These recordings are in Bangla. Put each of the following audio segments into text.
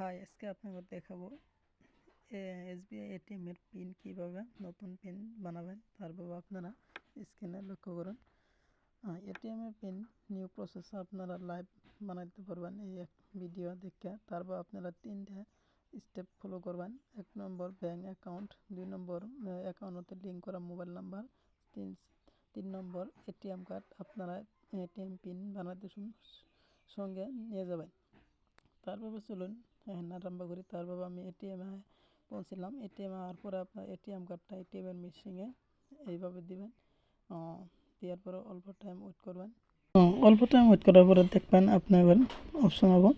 হাই, আজকে আপনাদের দেখাবো এসবিআই এটিএম এর পিন কিভাবে নতুন পিন বানাবেন। তারপরে আপনারা স্ক্রিনে লক্ষ্য করুন এটিএম এর পিন নিউ প্রসেস আপনারা লাইভ বানাইতে পারবেন এই এক ভিডিও দেখে। তারপর আপনারা 3টে স্টেপ ফলো করবেন। 1 নম্বর ব্যাঙ্ক অ্যাকাউন্ট, 2 নম্বর অ্যাকাউন্টে লিঙ্ক করা মোবাইল নাম্বার, 3 নম্বর এটিএম কার্ড আপনারা এটিএম পিন বানাতে সঙ্গে নিয়ে যাবেন। তারপরে চলুন আরম্ভ করি। তারপরে আমি এটিএমে পৌঁছলাম। এটিএমে আওয়ার পরে আপনার এটিএম কার্ডটা এটিএমের মেশিনে এইভাবে দিবেন। দেওয়ার পরে অল্প টাইম ওয়েট করবেন। অল্প টাইম ওয়েট করার পরে দেখবেন আপনার অপশন হবো।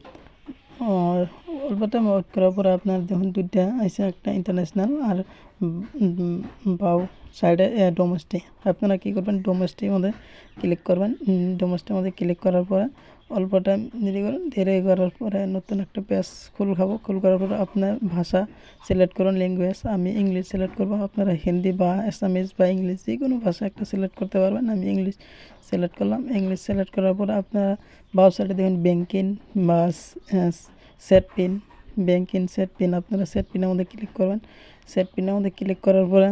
অল্প টাইম ওয়েট করার পরে আপনার দেখুন দুইটা আছে, একটা ইন্টারন্যাশনাল আর বাউ সাইডে ডোমেস্টিক। আপনারা কী করবেন, ডোমেস্টিক মধ্যে ক্লিক করবেন। ডোমেস্টিক মধ্যে ক্লিক করার পরে অল্প টাইম দেরি করুন। দেরি করার পরে নতুন একটা পেজ খুল করার পরে আপনার ভাষা সিলেক্ট করুন, ল্যাঙ্গুয়েজ। আমি ইংলিশ সিলেক্ট করবো। আপনারা হিন্দি বা আসামিজ বা ইংলিশ যে কোনো ভাষা একটা সিলেক্ট করতে পারবেন। আমি ইংলিশ সিলেক্ট করলাম। ইংলিশ সিলেক্ট করার পরে আপনারা বাউ সাইডে দেখুন ব্যাঙ্কিং বা set pin, banking set pin. আপনারা সেট পিনের মধ্যে ক্লিক করবেন। সেট পিনের মধ্যে ক্লিক করার পরে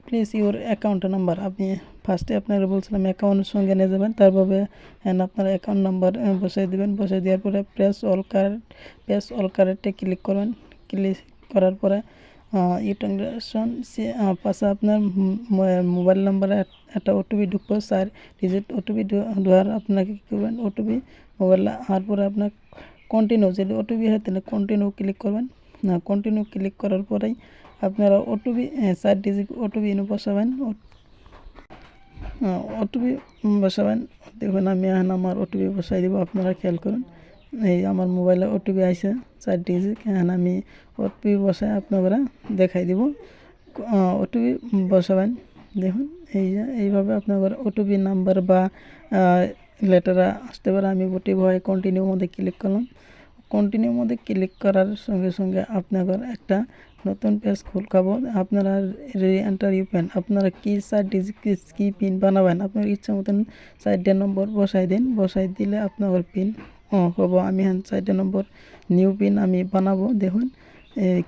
প্লিজ ইউর অ্যাকাউন্ট নাম্বার, আপনি ফার্স্টে আপনারা বলছিলাম অ্যাকাউন্টের সঙ্গে নিয়ে যাবেন। তারপরে আপনার অ্যাকাউন্ট নাম্বার বসাই দেবেন। বসাই দেওয়ার পরে প্রেস অল কারেক্টে ক্লিক করবেন। ক্লিক করার পরে ইউট্রানজেকশন পাশে আপনার মোবাইল নাম্বারে একটা ওটিপি ঢুকবো, 4 ডিজিট ওটিপি দেওয়ার আপনাকে কী করবেন, ওটিপি মোবাইলে আর পরে আপনার কন্টিনিউ, যদি ওটিপি হয় তাহলে কন্টিনিউ ক্লিক করবেন। কন্টিনিউ ক্লিক করার পরেই আপনারা ওটিপি 4 ডিজিট ওটিপি বসাবেন। ওটিপি বসাবেন। দেখুন আমি আমার ওটিপি বসাই দিব। আপনারা খেয়াল করুন, এই আমার মোবাইলে ওটিপি আইছে 4 ডিজিট। আমি ওটিপি বসাই আপনারা দেখাই দিব। ওটিপি বসাবেন। দেখুন এইভাবে আপনার ওটিপি নাম্বার বা লেটার আসতে পারে। আমি ওটিপি হয় কন্টিনিউ মধ্যে ক্লিক করলাম। কন্টিনিউ মধ্যে ক্লিক করার সঙ্গে সঙ্গে আপনাদের একটা নতুন পেজ খাবো। আপনারা এন্টার ইউ পিন, আপনারা কি 4 ডিজিট কি পিন বানাবেন আপনার ইচ্ছা মতন 4টে নম্বর বসাই দিন। বসাই দিলে আপনার পিন হবো। আমি 4টে নম্বর নিউ পিন আমি বানাবো। দেখুন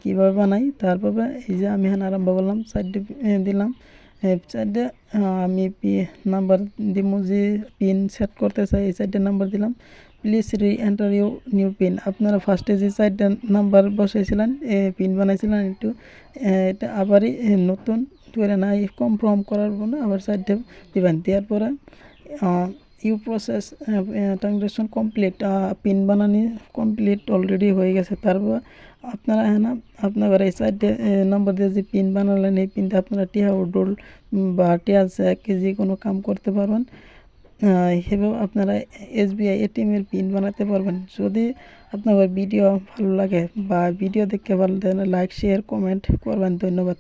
কীভাবে বানাই। তারপরে এই যে আমি আরম্ভ করলাম, 4টে দিলাম। 4টে আমি নাম্বার দিব, যে পিন সেট করতে চাই এই 4টে নাম্বার দিলাম। Please enter you new PIN, আপনারা ফার্স্টে যে 4টে নাম্বার বসাইছিলেন পিন বানাইছিলেন একটু এটা আবারই নতুন করে না কনফার্ম করার পরে আবার 4টে দিবেন। দেওয়ার পরে you process transaction complete, pin বানানি কমপ্লিট অলরেডি হয়ে গেছে। তারপর আপনারা আপনার এই 4টে নম্বর দিয়ে যে পিন বানালেন এই পিনটা আপনারা টিয়া উডল বা টিয়া চেক যে কোনো কাম করতে পারবেন। সেভাবে আপনারা এসবিআই এটিএমের পিন বানাতে পারবেন। যদি আপনার ভিডিও ভালো লাগে বা ভিডিও দেখতে ভালো লাগে লাইক শেয়ার কমেন্ট করবেন। ধন্যবাদ।